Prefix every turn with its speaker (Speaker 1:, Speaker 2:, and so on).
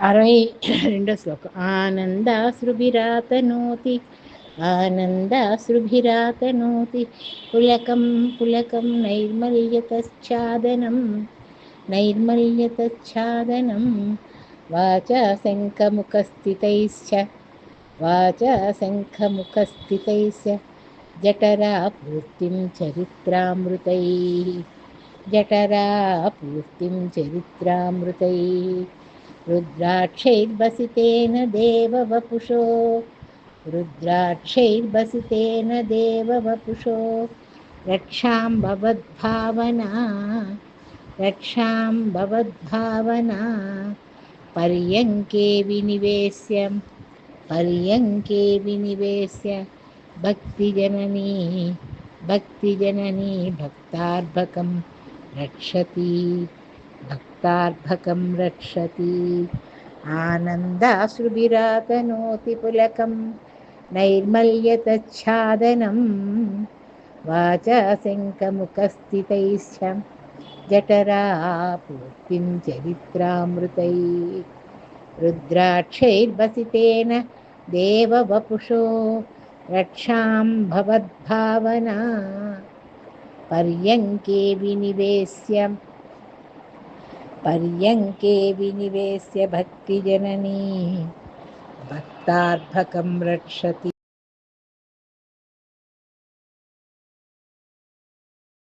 Speaker 1: 62 శ్లోకం. ఆనందాశ్రుభిరాతనోతి ఆనందాశ్రుభిరాతనోతి పులకం పులకం నైర్మల్యతశ్చాదనం నైర్మల్యతశ్చాదనం వాచా శంఖముఖస్థితైశ్చ వాచా శంఖముఖస్థితైశ్చ జఠరా పూర్తిం చరిత్రామృతైః జఠరా పూర్తిం చరిత్రామృతైః रुद्राक्षैर्बसितेन देववपुषो रुद्राक्षैर्बसितेन देववपुषो रक्षां भवद्भावना रक्षां भवद्भावना पर्यङ्के विनिवेश्य भक्तिजननी भक्तिजननी भक्तार्भकं रक्षति भक्तार्भकं रक्षति आनन्दाश्रुभिरातनोति पुलकं नैर्मल्यतच्छादनं वाचा शङ्खमुखस्थितैश्च जठरा पूर्तिं चरित्रामृतैः रुद्राक्षैर्बसितेन देववपुषो रक्षां भवद्भावना पर्यङ्के विनिवेश्य भक्तिजननी भक्तार्भकं रक्षति।